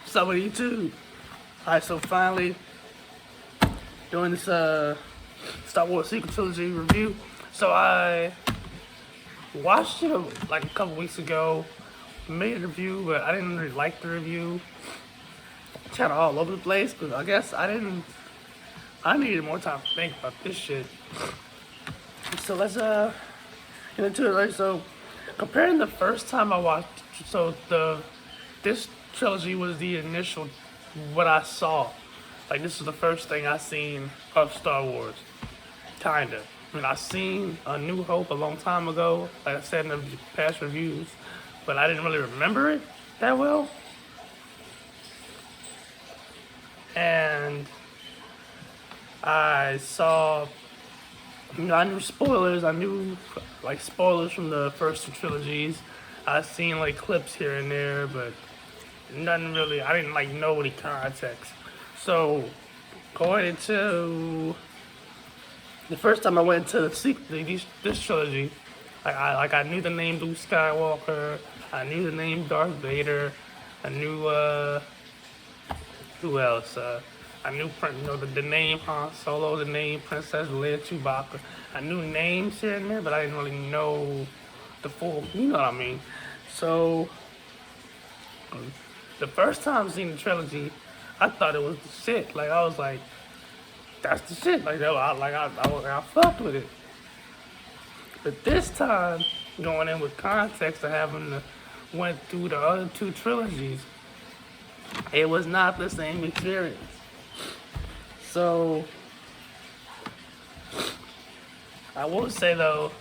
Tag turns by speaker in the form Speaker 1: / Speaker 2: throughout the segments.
Speaker 1: What's up with YouTube? Alright, so finally doing this Star Wars Sequel Trilogy review. So I watched it like a couple weeks ago, made a review, but I didn't really like the review. It's kind of all over the place, because I guess I needed more time to think about this shit. So let's get into it. Like, so comparing the first time I watched, this trilogy was the initial what I saw. Like, this is the first thing I seen of Star Wars, kinda. I mean, I seen A New Hope a long time ago, like I said in the past reviews, but I didn't really remember it that well. And I saw, I knew spoilers. I knew like spoilers from the first two trilogies. I seen like clips here and there, but nothing really. I didn't like know any context. So going into the first time I went into this trilogy, I knew the name Luke Skywalker. I knew the name Darth Vader. I knew who else? I knew the name Han Solo, the name Princess Leia, Chewbacca. I knew names here and there, but I didn't really know the full. You know what I mean? So the first time seeing the trilogy, I thought it was the shit. Like, I was like, that's the shit. Like, I fucked with it. But this time, going in with context of having went through the other two trilogies, it was not the same experience. So I will say though,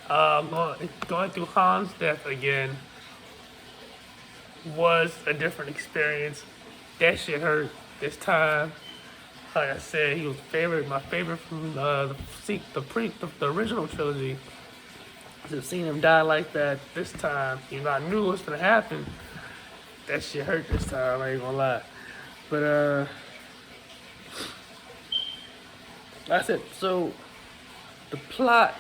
Speaker 1: going through Han's death again was a different experience. That shit hurt this time. Like I said, he was my favorite from the original trilogy. Just seeing him die like that this time, I knew it was gonna happen. That shit hurt this time, I ain't gonna lie. But that's it. So the plot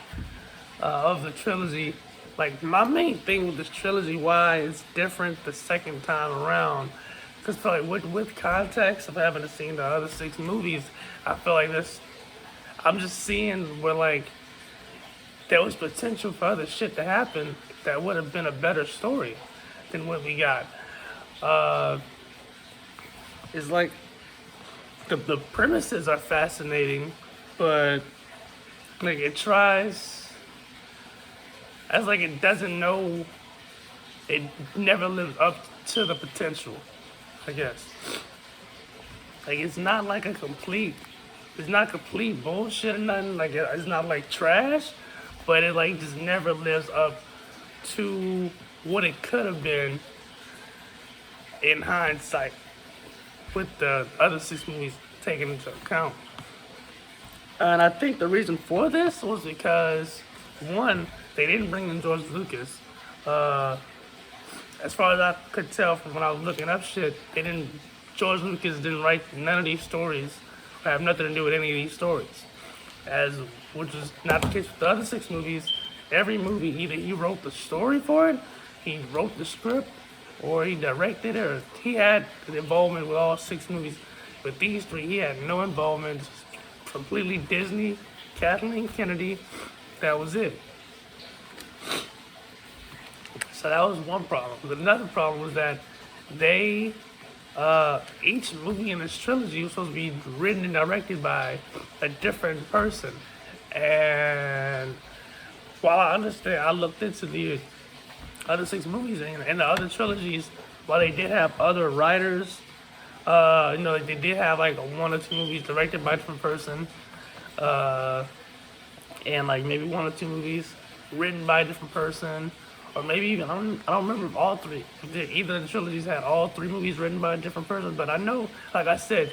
Speaker 1: of the trilogy, like my main thing with this trilogy, why it's different the second time around, because like with context of having seen the other 6 movies, I feel like I'm just seeing where like there was potential for other shit to happen that would have been a better story than what we got. It's like the premises are fascinating, but like it tries, as like it doesn't know, it never lives up to the potential, I guess. Like it's not like it's not complete bullshit or nothing. Like it's not like trash, but it like just never lives up to what it could have been in hindsight, with the other 6 movies taken into account. And I think the reason for this was because, one, they didn't bring in George Lucas. As far as I could tell from when I was looking up shit, George Lucas didn't write none of these stories, or have nothing to do with any of these stories. Which is not the case with the other 6 movies. Every movie, either he wrote the story for it, he wrote the script, or he directed it, or he had an involvement with all 6 movies. With these 3, he had no involvement. Completely Disney, Kathleen Kennedy, that was it. So that was one problem. But another problem was that each movie in this trilogy was supposed to be written and directed by a different person. And while I understand, I looked into the other 6 movies and the other trilogies, while they did have other writers, they did have like 1 or 2 movies directed by a different person, and like maybe 1 or 2 movies written by a different person, or maybe even I don't remember if all 3. Either of the trilogies had all 3 movies written by a different person, but I know, like I said,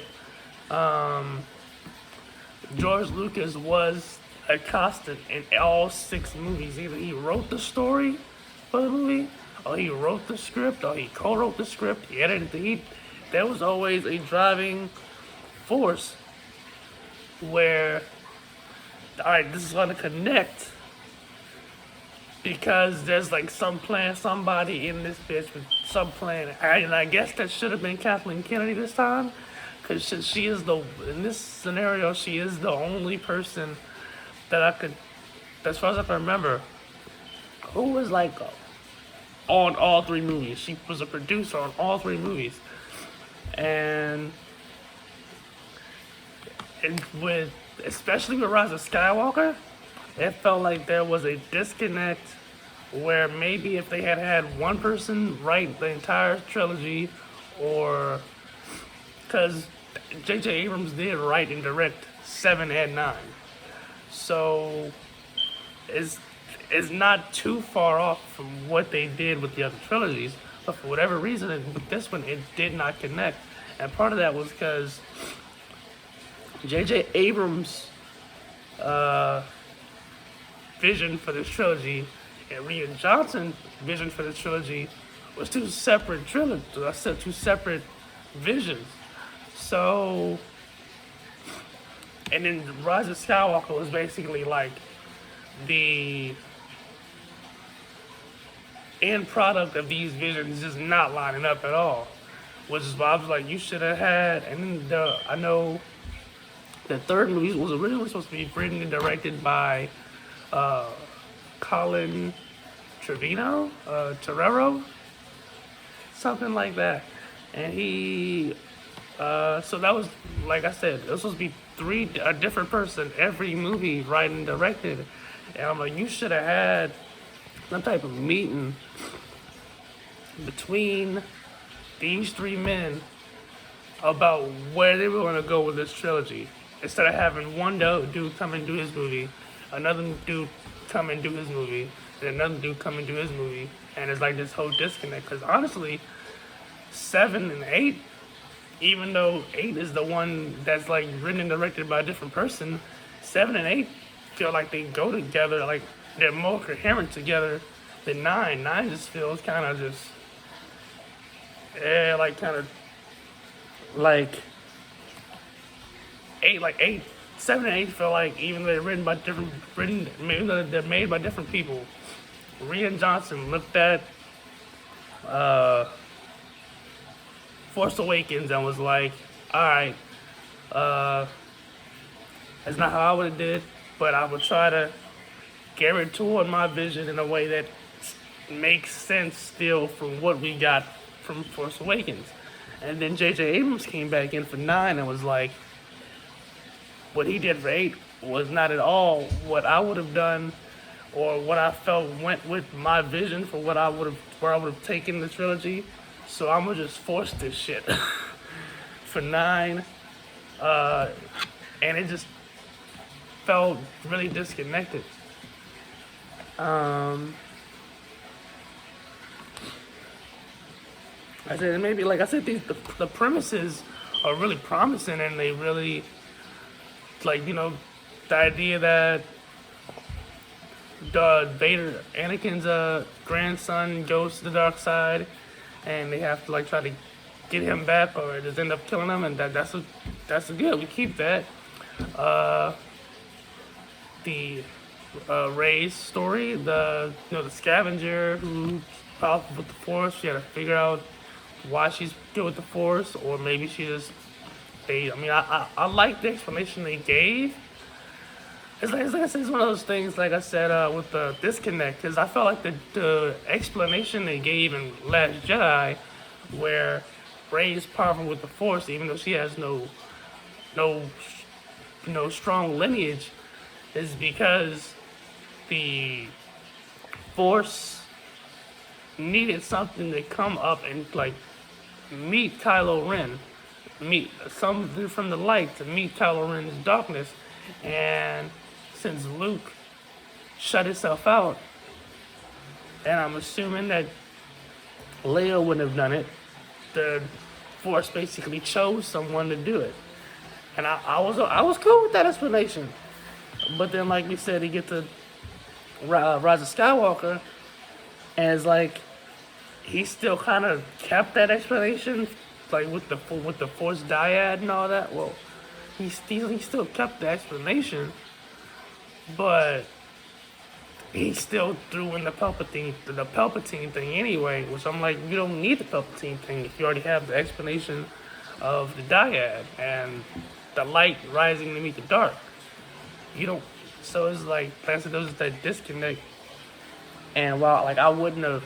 Speaker 1: George Lucas was a constant in all 6 movies. Either he wrote the story for the movie, or he wrote the script, or he co-wrote the script, he edited the there was always a driving force where, all right, this is going to connect because there's like some plan, somebody in this bitch with some plan, and I guess that should have been Kathleen Kennedy this time, because she is the in this scenario she is the only person that I could, as far as I can remember, who was like on all three movies. She was a producer on all three movies, and with especially with Rise of Skywalker, it felt like there was a disconnect where maybe if they had had one person write the entire trilogy, or because J.J. Abrams did write and direct 7 and 9, so it's not too far off from what they did with the other trilogies, but for whatever reason with this one it did not connect, and part of that was because J.J. Abrams' vision for this trilogy and Rian Johnson's vision for this trilogy was two separate two separate visions. So, and then Rise of Skywalker was basically like the end product of these visions just not lining up at all. Which is why I was like, you should have had, and then I know the third movie was originally supposed to be written and directed by Colin Trevorrow, something like that. And he, so that was, like I said, it was supposed to be a different person every movie writing and directed. And I'm like, you should have had some type of meeting between these three men about where they were going to go with this trilogy. Instead of having one dude come and do his movie, another dude come and do his movie, and another dude come and do his movie, and it's like this whole disconnect. Because honestly, 7 and 8, even though 8 is the one that's like written and directed by a different person, 7 and 8 feel like they go together, like they're more coherent together than 9. 9 just feels kind of just, like kind of like 8, 7 and 8 feel like even though they're even though they're made by different people. Rian Johnson looked at Force Awakens and was like, alright, that's not how I would have did it, but I would try to carry toward my vision in a way that makes sense still from what we got from Force Awakens. And then J.J. Abrams came back in for 9 and was like, what he did for 8 was not at all what I would have done or what I felt went with my vision for where I would have taken the trilogy. So I'm gonna just force this shit for 9. And it just felt really disconnected. I said maybe, like I said, the premises are really promising, and they really, like, you know, the idea that Anakin's grandson goes to the dark side, and they have to like try to get him back, or just end up killing him, and that's good. We keep that. The Rey's story, the scavenger who's powerful with the Force. She had to figure out why she's good with the Force, or maybe she just. I like the explanation they gave. It's like I said, it's one of those things, like I said, with the disconnect, because I felt like the explanation they gave in Last Jedi, where Rey is powerful with the Force, even though she has no strong lineage, is because the Force needed something to come up and like meet Kylo Ren, meet something from the light to meet Kylo Ren's darkness, and since Luke shut himself out, and I'm assuming that Leia wouldn't have done it, the Force basically chose someone to do it, and I was cool with that explanation. But then, like we said, you get to Rise of Skywalker, and it's like he still kind of kept that explanation, like with the Force dyad and all that. Well, he still kept the explanation, but he still threw in the Palpatine thing anyway, which I'm like, you don't need the Palpatine thing if you already have the explanation of the dyad and the light rising to meet the dark. You don't. So it's like that's there's that disconnect. And while like I wouldn't have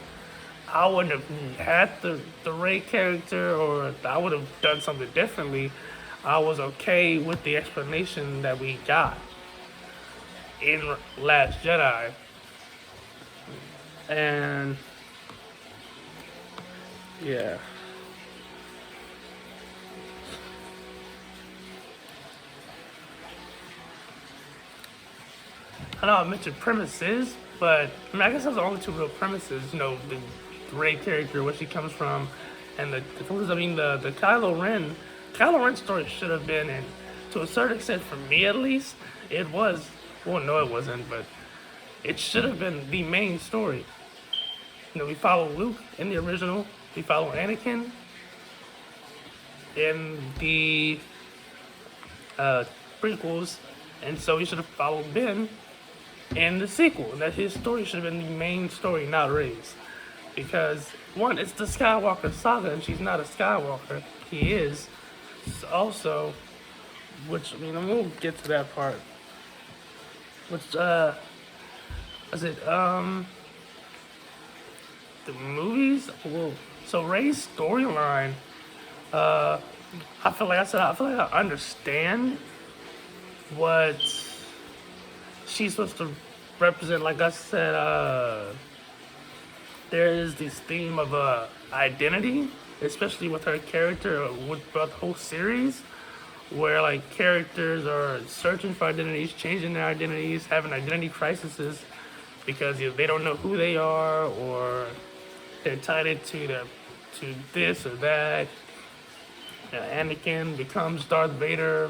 Speaker 1: had the Rey character, or I would have done something differently. I was okay with the explanation that we got in Last Jedi, and yeah. I know I mentioned premises, but I mean, I guess those are the only two real premises. The Rey character, where she comes from, and the Kylo Ren story should have been, and to a certain extent, for me at least, it was. Well, no, it wasn't, but it should have been the main story. We follow Luke in the original. We follow Anakin in the uh, prequels, and so we should have followed Ben in the sequel. That his story should have been the main story, not Rey's. Because, one, it's the Skywalker saga, and she's not a Skywalker. He is. Also, which, I mean, we'll get to that part. Which, is it, the movies? Well, so Rey's storyline, I feel like I understand what she's supposed to represent. Like I said, there is this theme of identity, especially with her character, throughout the whole series, where like characters are searching for identities, changing their identities, having identity crises because they don't know who they are, or they're tied into to this or that. Anakin becomes Darth Vader.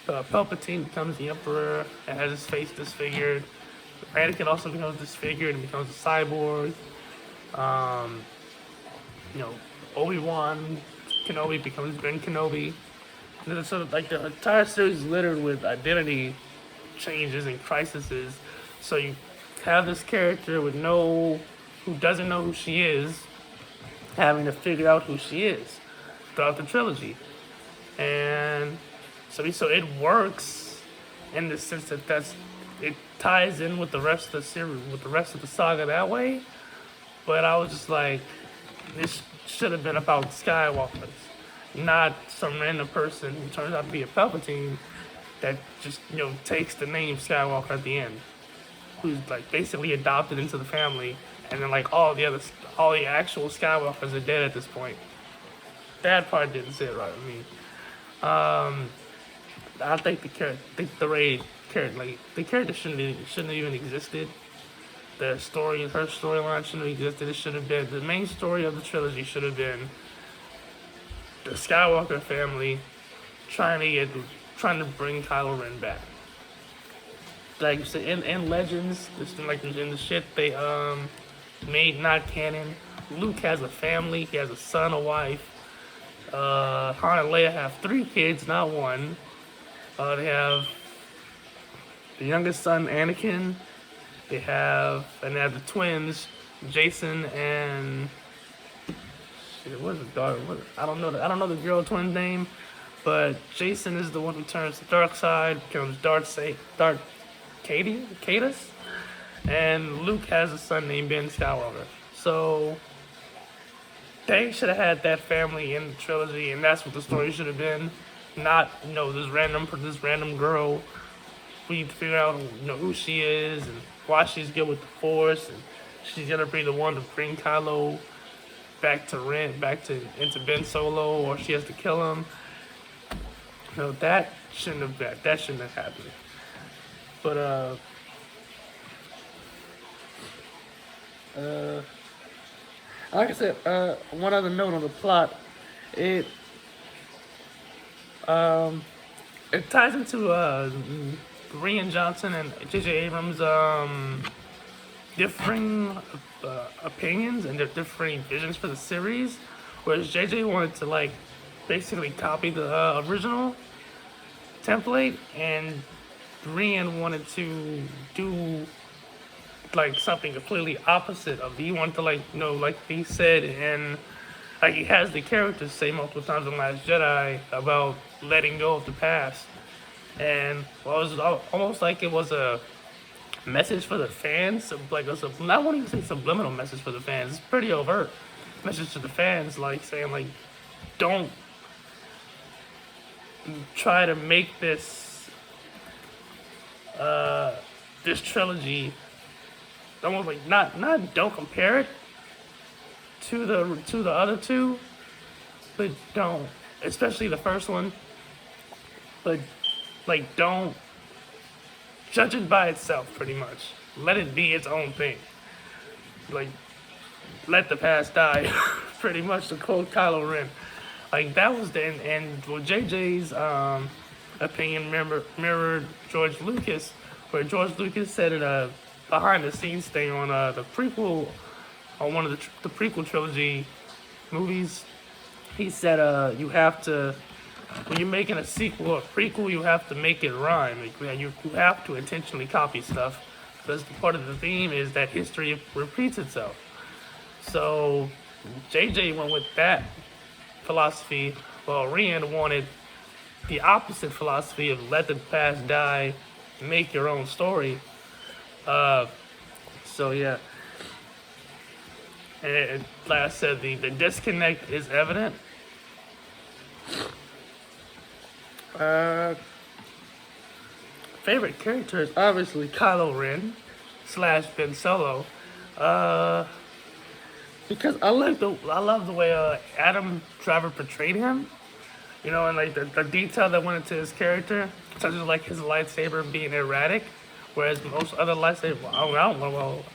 Speaker 1: Palpatine becomes the Emperor and has his face disfigured. Anakin also becomes disfigured and becomes a cyborg. Um, Obi-Wan Kenobi becomes Ben Kenobi. And then, so like the entire series is littered with identity changes and crises. So you have this character who doesn't know who she is, having to figure out who she is throughout the trilogy. And so it works in the sense that it ties in with the rest of the series, with the rest of the saga that way. But I was just like, this should have been about Skywalkers, not some random person who turns out to be a Palpatine that just takes the name Skywalker at the end, who's like basically adopted into the family, and then like all the actual Skywalkers are dead at this point. That part didn't sit right with me. I think the Rey character, like the character shouldn't have even existed. Her storyline shouldn't have existed. It should have been the main story of the trilogy. Should have been the Skywalker family trying to bring Kylo Ren back. Like you said, in Legends, in the shit they made not canon. Luke has a family. He has a son, a wife. Han and Leia have 3 kids, not 1. They have the youngest son, Anakin. They have the twins, Jason and what's the daughter? I don't know the girl twin's name, but Jason is the one who turns the dark side, becomes Darth Cadus, and Luke has a son named Ben Skywalker. So they should have had that family in the trilogy, and that's what the story should have been. Not this random girl. We need to figure out who she is and why she's good with the Force, and she's gonna be the one to bring Kylo back into Ben Solo, or she has to kill him. That shouldn't have happened. But like I said, one other note on the plot, it ties into Rian Johnson and J.J. Abrams' differing opinions and their differing visions for the series. Whereas J.J. wanted to basically copy the original template, and Rian wanted to do like something completely opposite of he wanted to like like he said, and like he has the characters say multiple times in Last Jedi about letting go of the past, and well, it was almost like it was a message for the fans, like I won't even say subliminal message for the fans. It's pretty overt message to the fans, like saying like don't try to make this trilogy almost like not don't compare it to the other two, but don't, especially the first one, but like don't judge it by itself. Pretty much, let it be its own thing. Like let the past die. Pretty much to quote Kylo Ren. Like that was the and well, JJ's opinion mirrored George Lucas, where George Lucas said in a behind the scenes thing on the prequel, on one of the prequel trilogy movies. He said you have to, when you're making a sequel or a prequel, you have to make it rhyme. Like, you have to intentionally copy stuff because part of the theme is that history repeats itself. So JJ went with that philosophy, while Rian wanted the opposite philosophy of let the past die, make your own story. So yeah, and like I said, the disconnect is evident. Favorite character is obviously Kylo Ren / Ben Solo. Because I love the way Adam Driver portrayed him, and like the detail that went into his character, such as like his lightsaber being erratic, whereas most other lightsabers,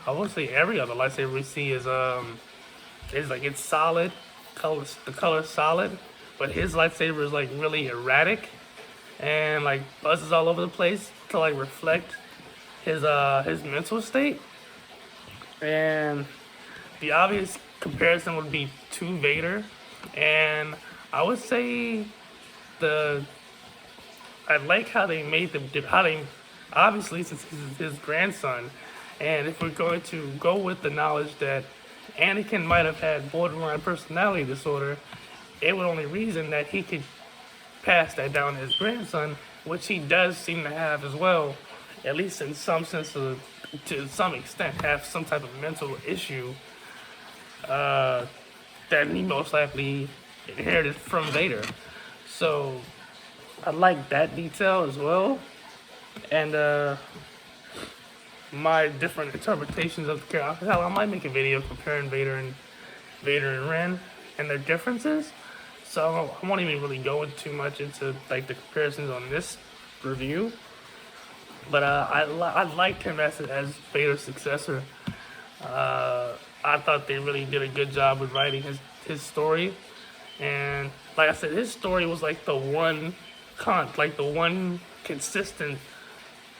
Speaker 1: I won't say every other lightsaber we see is like it's solid, the color's solid, but his lightsaber is like really erratic, and like buzzes all over the place to like reflect his mental state, and the obvious comparison would be to Vader, and I would say I like how they made obviously since he's his grandson, and if we're going to go with the knowledge that Anakin might have had borderline personality disorder, it would only reason that he could pass that down to his grandson, which he does seem to have as well, at least in some sense to some extent, have some type of mental issue that he most likely inherited from Vader. So I like that detail as well, and my different interpretations of the character. Hell, I might make a video comparing Vader and Ren and their differences. So I won't even really go into too much into like the comparisons on this review. But I liked him as Vader's successor. I thought they really did a good job with writing his story, and like I said, his story was like the one consistent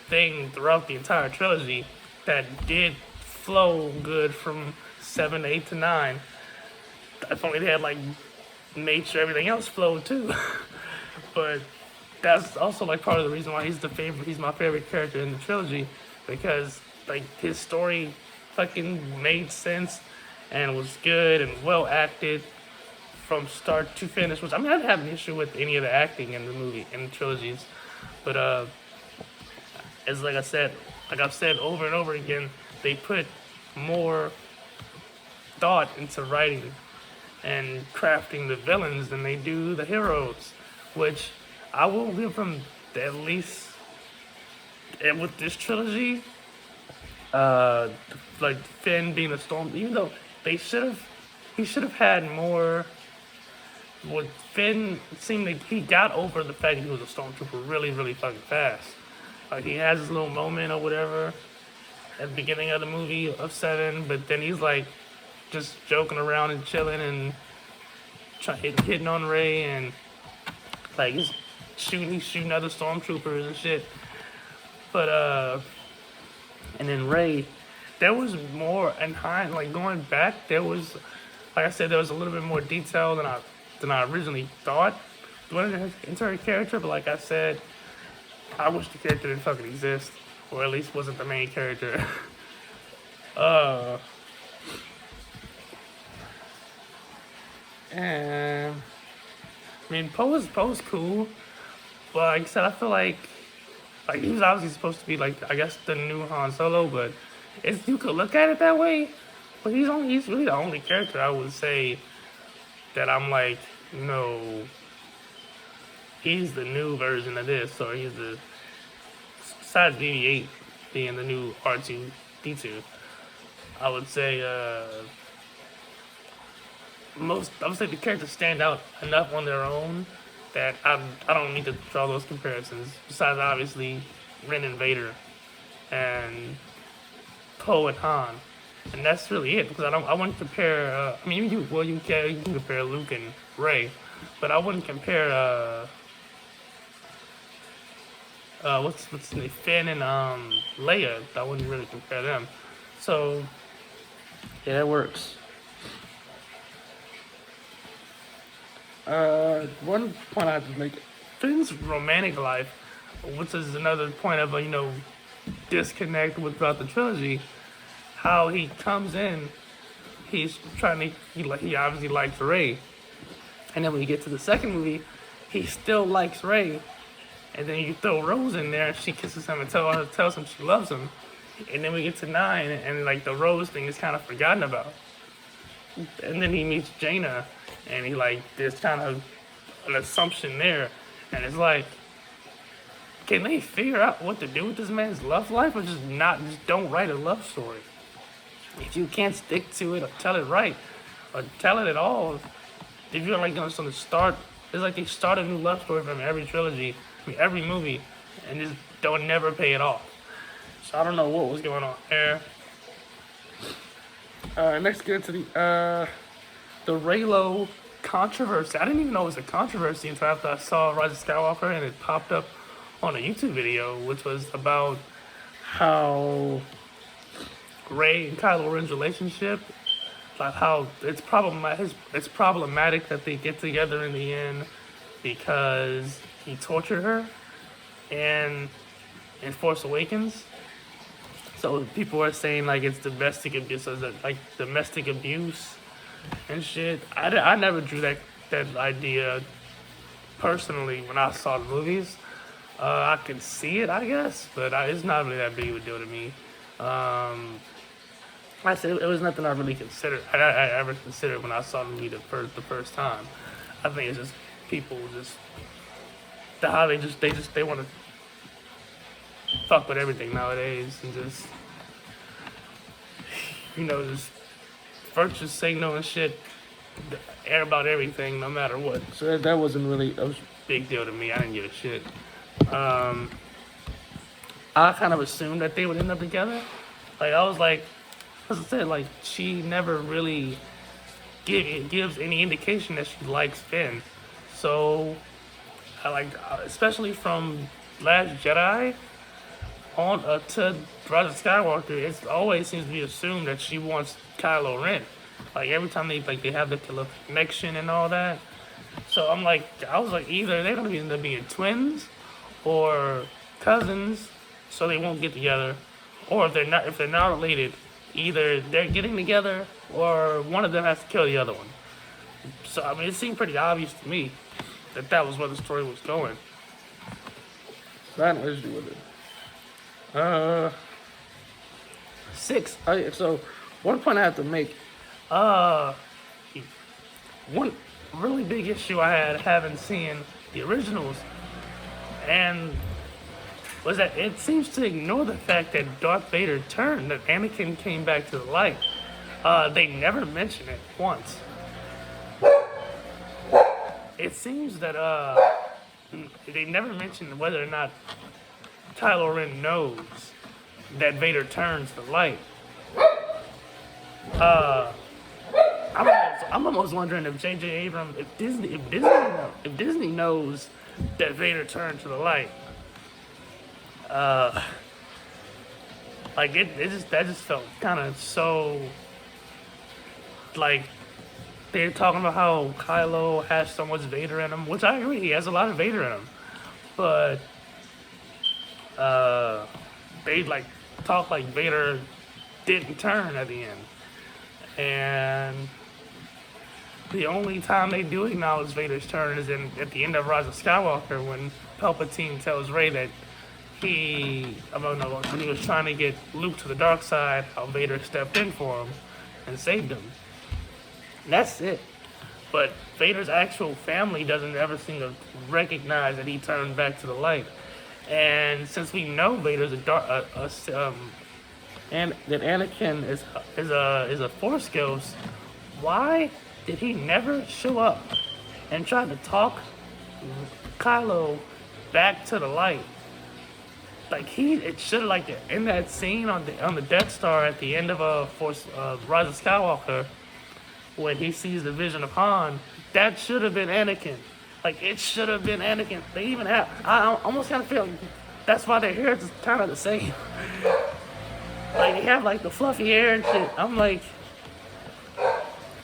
Speaker 1: thing throughout the entire trilogy that did flow good from 7, 8 to 9. If only they had like made sure everything else flowed too. But that's also like part of the reason why he's my favorite character in the trilogy, because like his story fucking made sense and was good and well acted from start to finish. Which I didn't have an issue with any of the acting in the trilogies, but as I've said over and over again, they put more thought into writing and crafting the villains than they do the heroes, which I will give them at least. And with this trilogy, like Finn being a storm, even though he should have had more. With Finn, it seemed like he got over the fact that he was a stormtrooper really, really fucking fast. Like he has his little moment or whatever at the beginning of the movie of 7, but then he's like just joking around and chilling and hitting on Rey, and like he's shooting other stormtroopers and shit. But and then Rey, there was more, and like going back, there was, like I said, there was a little bit more detail than I originally thought into her character. But like I said, I wish the character didn't fucking exist, or at least wasn't the main character. Uh, and I mean, Poe's cool, but like I said, I feel like he was obviously supposed to be like I guess the new Han Solo, but it's you could look at it that way, but he's really the only character I would say that I'm like, you know, he's the new version of this, or he's the besides BB-8 being the new R2D2. I would say I would say the characters stand out enough on their own that I don't need to draw those comparisons. Besides, obviously, Ren and Vader, and Poe and Han, and that's really it. Because I wouldn't compare. I mean, you can compare Luke and Rey, but I wouldn't compare. What's the name? Finn and Leia. I wouldn't really compare them. So yeah, that works. One point I have to make: Finn's romantic life, which is another point of a disconnect with throughout the trilogy. How he comes in, he's trying to he obviously likes Rey, and then when you get to the second movie, he still likes Rey, and then you throw Rose in there, and she kisses him and tells him she loves him, and then we get to 9, and like the Rose thing is kind of forgotten about, and then he meets Jaina, and he like there's kind of an assumption there, and it's like, can they figure out what to do with this man's love life, or just don't write a love story? If you can't stick to it or tell it right, or tell it at all, if you're like going to start, it's like they start a new love story from every trilogy, every movie, and just don't never pay it off. So I don't know what was going on there. Next, get into the Reylo controversy. I didn't even know it was a controversy until after I saw Rise of Skywalker, and it popped up on a YouTube video, which was about how Rey and Kylo Ren's relationship, like how it's problematic that they get together in the end because he tortured her and in Force Awakens. So people are saying like it's domestic abuse, like domestic abuse and shit. I never drew that idea personally when I saw the movies. I can see it, I guess, but it's not really that big of a deal to me. I said it was nothing I really considered. I ever considered when I saw the movie the first time. I think it's just people how they want to fuck with everything nowadays and just just virtuous signal and shit, air about everything no matter what. So that wasn't really a big deal to me. I didn't give a shit. I kind of assumed that they would end up together. Like I was like, as I said, like she never really gives any indication that she likes Finn. So I like, especially from Last Jedi on to Rise of Skywalker, it always seems to be assumed that she wants Kylo Ren. Like every time they have the connection and all that. So I was like, either they're gonna end up being twins or cousins, so they won't get together, or if they're not related, either they're getting together or one of them has to kill the other one. So I mean, it seemed pretty obvious to me that was where the story was going. So I had no issue with it. 6. So one point I have to make. One really big issue I had having seen the originals, and was that it seems to ignore the fact that Darth Vader turned, that Anakin came back to the light. They never mention it once. It seems that they never mention whether or not Kylo Ren knows that Vader turns the light. I'm almost wondering if J.J. Abrams, if Disney knows that Vader turned to the light. Like that just felt kind of so, like they're talking about how Kylo has so much Vader in him, which I agree, he has a lot of Vader in him, but they like talk like Vader didn't turn at the end. And the only time they do acknowledge Vader's turn is at the end of Rise of Skywalker, when Palpatine tells Rey that when he was trying to get Luke to the dark side, how Vader stepped in for him and saved him. And that's it. But Vader's actual family doesn't ever seem to recognize that he turned back to the light. And since we know Vader's and that Anakin is a Force ghost, why did he never show up and try to talk Kylo back to the light? Like it should have, like, in that scene on the Death Star at the end of Rise of Skywalker, when he sees the vision of Han, that should have been Anakin. Like, it should have been Anakin. They even have, I almost kind of feel like that's why their hair is kind of the same. Like, they have like the fluffy hair and shit. I'm like,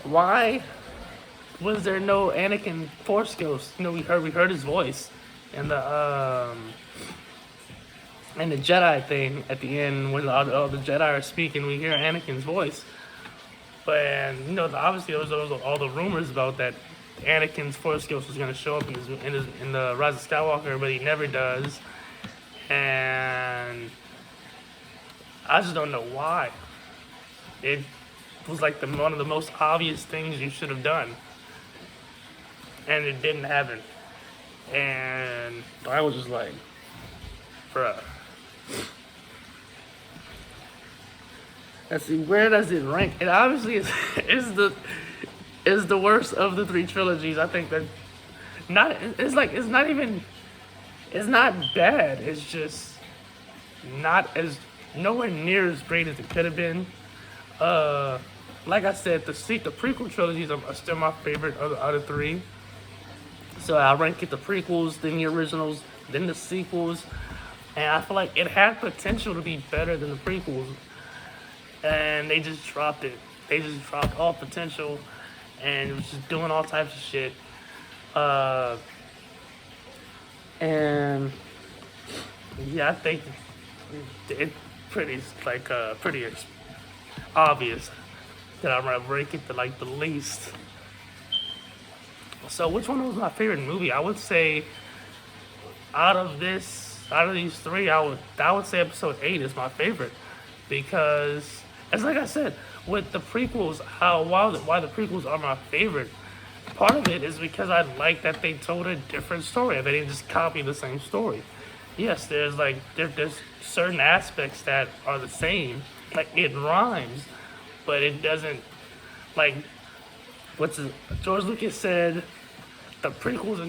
Speaker 1: why was there no Anakin Force ghost? You know, we heard his voice and the Jedi thing at the end when all the Jedi are speaking. We hear Anakin's voice. But obviously there was all the rumors about that Anakin's Force ghost was going to show up in the Rise of Skywalker, but he never does. And I just don't know why. It was like one of the most obvious things you should have done, and it didn't happen. And I was just like, bruh. Let's see, where does it rank? It obviously is the worst of the three trilogies. I think that it's not bad. It's just not as nowhere near as great as it could have been. Like I said, the prequel trilogies are still my favorite out of three. So I rank it the prequels, then the originals, then the sequels, and I feel like it had potential to be better than the prequels. And they just dropped it. They just dropped all potential, and it was just doing all types of shit. And yeah, I think it's pretty obvious that I'm gonna rank it to like the least. So which one was my favorite movie? I would say out of these three, I would say Episode 8 is my favorite, because it's like I said with the prequels, why the prequels are my favorite. Part of it is because I like that they told a different story. They didn't just copy the same story. Yes, there's certain aspects that are the same, like it rhymes, but it doesn't, like George Lucas said, the prequels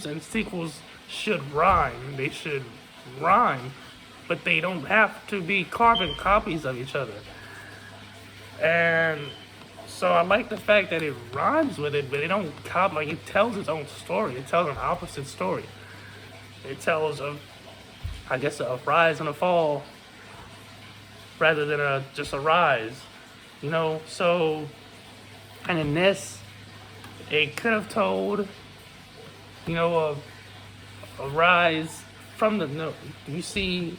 Speaker 1: and sequels should rhyme. They should rhyme, but they don't have to be carbon copies of each other. And so I like the fact that it rhymes with it, but it don't copy. Like, it tells its own story. It tells an opposite story. It tells a rise and a fall rather than just a rise, So, and in this, it could have told, a rise from we see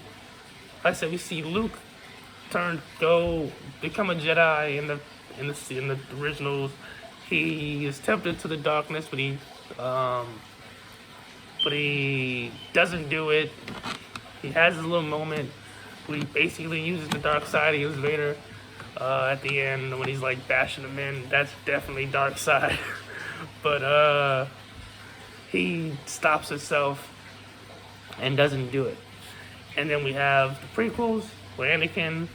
Speaker 1: Luke become a Jedi in the originals. He is tempted to the darkness, but he doesn't do it. He has his little moment where he basically uses the dark side against Vader at the end when he's like bashing him in. That's definitely dark side. But he stops himself and doesn't do it. And then we have the prequels where Anakin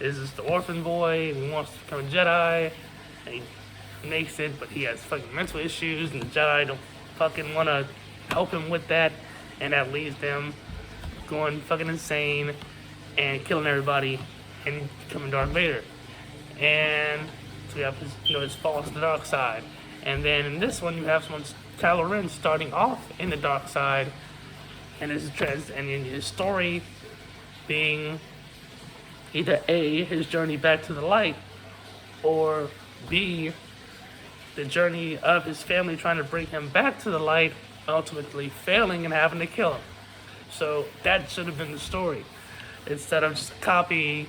Speaker 1: is just the orphan boy and he wants to become a Jedi, and he makes it, but he has fucking mental issues, and the Jedi don't fucking want to help him with that, and that leads them going fucking insane and killing everybody and becoming Darth Vader. And so we have his fall to the dark side. And then in this one, you have Kylo Ren starting off in the dark side, and his story being either A, his journey back to the light, or B, the journey of his family trying to bring him back to the light, ultimately failing and having to kill him. So that should have been the story, instead of just copy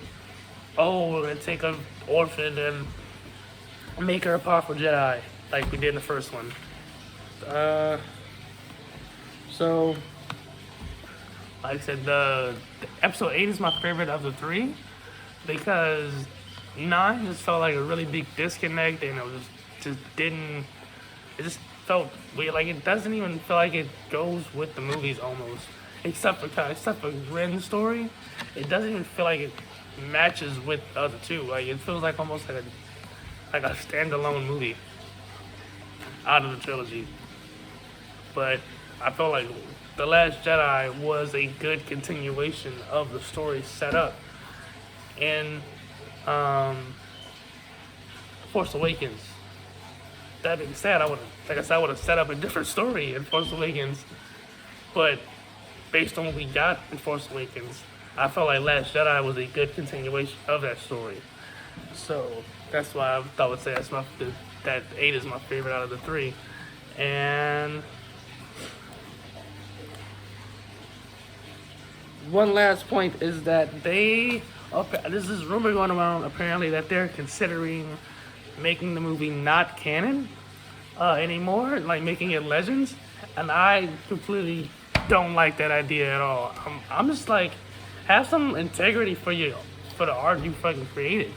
Speaker 1: oh, we're gonna take an orphan and make her a powerful Jedi, like we did in the first one. So, like I said, the episode 8 is my favorite of the three because 9 just felt like a really big disconnect, and it was just didn't. It just felt weird. Like it doesn't even feel like it goes with the movies almost, except for Ren's story. It doesn't even feel like it matches with the other two. Like it feels like almost like a standalone movie out of the trilogy. But I felt like The Last Jedi was a good continuation of the story set up in Force Awakens. That being said, I would have set up a different story in Force Awakens, but based on what we got in Force Awakens, I felt like Last Jedi was a good continuation of that story. So that's why I would say that 8 is my favorite out of the three. And one last point is that this is rumor going around apparently that they're considering making the movie not canon anymore, like making it Legends, and I completely don't like that idea at all. I'm just like, have some integrity for the art you fucking created.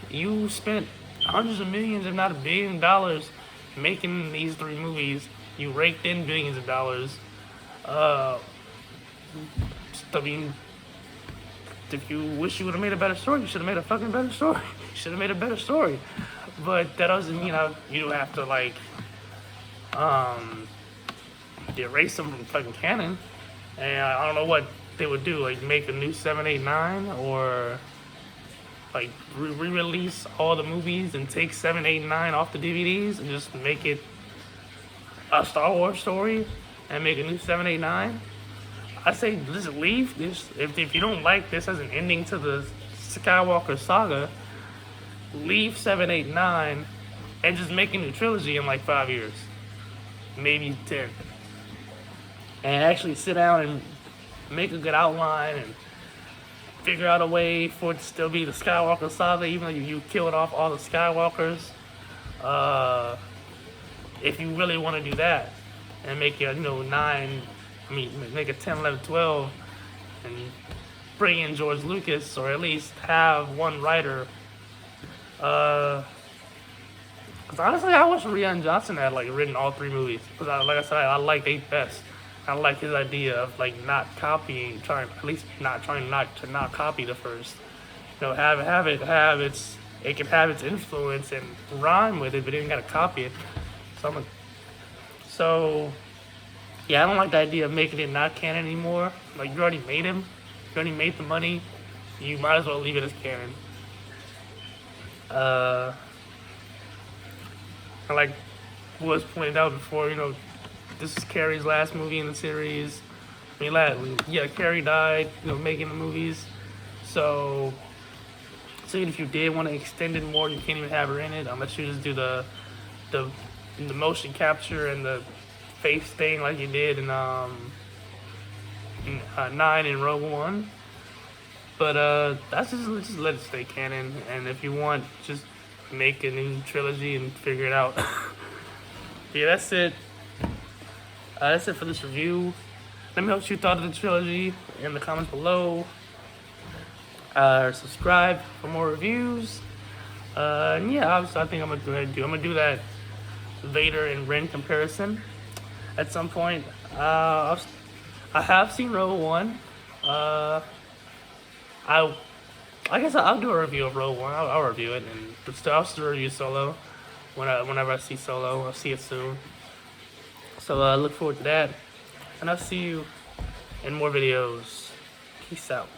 Speaker 1: You spent hundreds of millions, if not $1 billion, making these three movies. You raked in billions of dollars. I mean, if you wish you would have made a better story, you should have made a fucking better story. You should have made a better story. But that doesn't mean you have to like erase them from fucking canon. And I don't know what they would do, like make a new 7, 8, 9, or like re-release all the movies and take 7, 8, 9 off the DVDs and just make it a Star Wars story and make a new 7, 8, 9. I say just leave this. If you don't like this as an ending to the Skywalker saga, leave 7, 8, 9 and just make a new trilogy in like 5 years, maybe 10, and actually sit down and make a good outline and figure out a way for it to still be the Skywalker saga, even though you killed off all the Skywalkers. If you really want to do that and make it, make it 10, 11, 12, and bring in George Lucas, or at least have one writer. Because honestly, I wish Rian Johnson had like written all three movies. Because like I said, I like 8 best. I like his idea of like not copying, not copy the first. It can have its influence and rhyme with it, but it ain't gotta copy it. So yeah, I don't like the idea of making it not canon anymore. Like you already made him, you already made the money. You might as well leave it as canon. And like was pointed out before, this is Carrie's last movie in the series. Carrie died, making the movies. So even if you did want to extend it more, you can't even have her in it unless you just do the motion capture and the face thing like you did in 9 and Rogue One. But that's just let it stay canon. And if you want, just make a new trilogy and figure it out. Yeah, that's it. That's it for this review. Let me know what you thought of the trilogy in the comments below. Subscribe for more reviews. And yeah, obviously I think I'm gonna do that Vader and Ren comparison at some point. I have seen Rogue One. I guess I'll do a review of Rogue One. I'll review it, and I'll still review Solo whenever I see Solo. I'll see it soon. So look forward to that, and I'll see you in more videos. Peace out.